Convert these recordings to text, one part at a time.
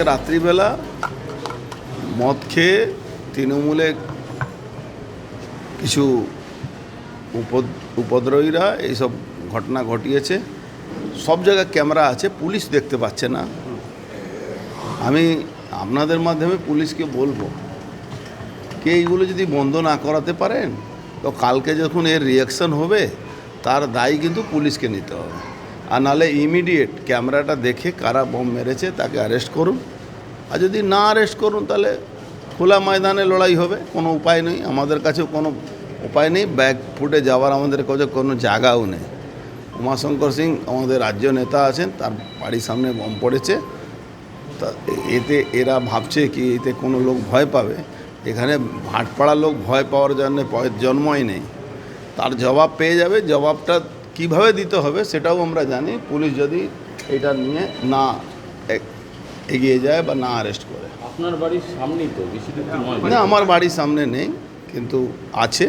রাত্রিবেলা মদ খেয়ে তৃণমূলে কিছু উপদ্রবীরা এইসব ঘটনা ঘটিয়েছে। সব জায়গায় ক্যামেরা আছে, পুলিশ দেখতে পাচ্ছে না। আমি আপনাদের মাধ্যমে পুলিশকে বলবো কে এইগুলো যদি বন্ধ না করাতে পারেন তো কালকে যখন এর রিয়াকশন হবে তার দায়ী কিন্তু পুলিশকে নিতে হবে। আর নাহলে ইমিডিয়েট ক্যামেরাটা দেখে কারা বোম মেরেছে তাকে অ্যারেস্ট করুন। আর যদি না অ্যারেস্ট করুন তাহলে খোলা ময়দানে লড়াই হবে। কোনো উপায় নেই, আমাদের কাছেও কোনো উপায় নেই, ব্যাগ ফুটে যাওয়ার আমাদের কাছে কোনো জায়গাও নেই। উমাশঙ্কর সিং আমাদের রাজ্য নেতা আছেন, তার বাড়ির সামনে বোম পড়েছে। তা এতে এরা ভাবছে কি এতে কোনো লোক ভয় পাবে। এখানে ভাটপাড়ার লোক ভয় পাওয়ার জন্য জন্মই নেই। তার জবাব পেয়ে যাবে। জবাবটা কিভাবে দিতে হবে সেটাও আমরা জানি। পুলিশ যদি এটা নিয়ে না এগিয়ে যায় বা না অ্যারেস্ট করে। আপনার বাড়ির সামনেই তো, বেশি দূর নয়। না, আমার বাড়ির সামনে নেই, কিন্তু আছে।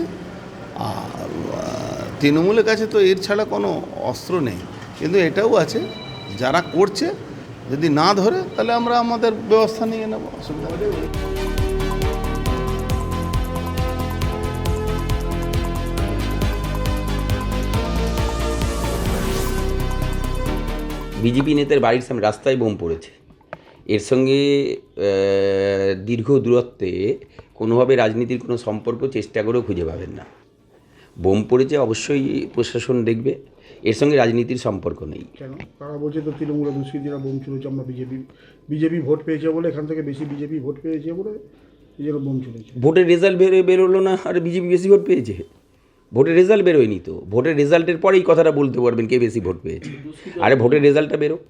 আর তৃণমূলের কাছে তো এর ছাড়া কোনো অস্ত্র নেই, কিন্তু এটাও আছে। যারা করছে যদি না ধরে তাহলে আমরা আমাদের ব্যবস্থা নিয়ে নেব, অসুবিধা নেই। বিজেপি নেতার বাড়ির সামনে রাস্তায় বোম পড়েছে। এর সঙ্গে দীর্ঘ দূরত্বে কোনোভাবে রাজনীতির কোনো সম্পর্ক চেষ্টা করেও খুঁজে পাবেন না। বোম পড়েছে, অবশ্যই প্রশাসন দেখবে। এর সঙ্গে রাজনীতির সম্পর্ক নেই। কেন তারা বলছে তো তৃণমূলের দুষ্কৃতীরা বোম ছুড়েছে, আমরা বিজেপি ভোট পেয়েছে বলে, এখান থেকে বেশি বিজেপি ভোট পেয়েছে বলে এই জন্য বোম ছুড়েছে। ভোটের রেজাল্ট বেরোলো না আর বিজেপি বেশি ভোট পেয়েছে? ভোটের রেজাল্ট বেরোয়নি তো। ভোটের রেজাল্টের পরেই কথাটা বলতে পারবেন কে বেশি ভোট পেয়েছে। আরে ভোটের রেজাল্টটা বেরোক।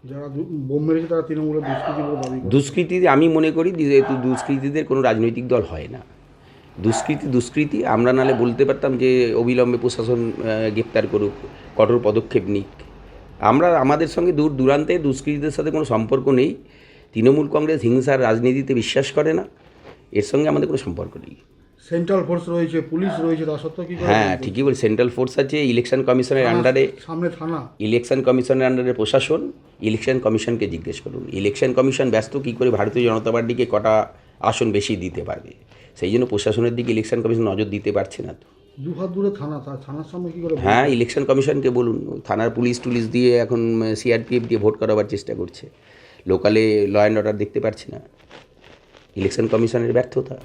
যারা বোম মেরেছে তারা তৃণমূলের দুষ্কৃতী বলে দাবি করে। দুষ্কৃতি আমি মনে করি যেহেতু দুষ্কৃতীদের কোনো রাজনৈতিক দল হয় না। দুষ্কৃতি আমরা নালে বলতে পারতাম যে অবিলম্বে প্রশাসন গ্রেপ্তার করুক, কঠোর পদক্ষেপ নিক। আমাদের সঙ্গে দূর দূরান্তে দুষ্কৃতীদের সাথে কোনো সম্পর্ক নেই। তৃণমূল কংগ্রেস হিংসার রাজনীতিতে বিশ্বাস করে না, এর সঙ্গে আমাদের কোনো সম্পর্ক নেই। সেন্ট্রাল ফোর্স রয়েছে, পুলিশ রয়েছে, তা সত্ত্বেও কি করে? হ্যাঁ, ঠিকই বলি। সেন্ট্রাল ফোর্স আছে, ইলেকশন কমিশনের আন্ডারে, সামনে থানা, ইলেকশন কমিশনের আন্ডারে প্রশাসন। ইলেকশন কমিশনকে জিজ্ঞেস করুন। ইলেকশন কমিশন ব্যস্ত কী করে ভারতীয় জনতা পার্টিকে কটা আসন বেশি দিতে পারবে, সেই জন্য প্রশাসনের দিকে ইলেকশন কমিশন নজর দিতে পারছে না। তো দু হাত দূরে থানা, থানার সামনে কী করে? হ্যাঁ, ইলেকশন কমিশনকে বলুন। থানার পুলিশ দিয়ে এখন সিআরপিএফ দিয়ে ভোট করাবার চেষ্টা করছে। লোকালে ল অ্যান্ড অর্ডার দেখতে পাচ্ছি না। ইলেকশন কমিশনের ব্যর্থতা।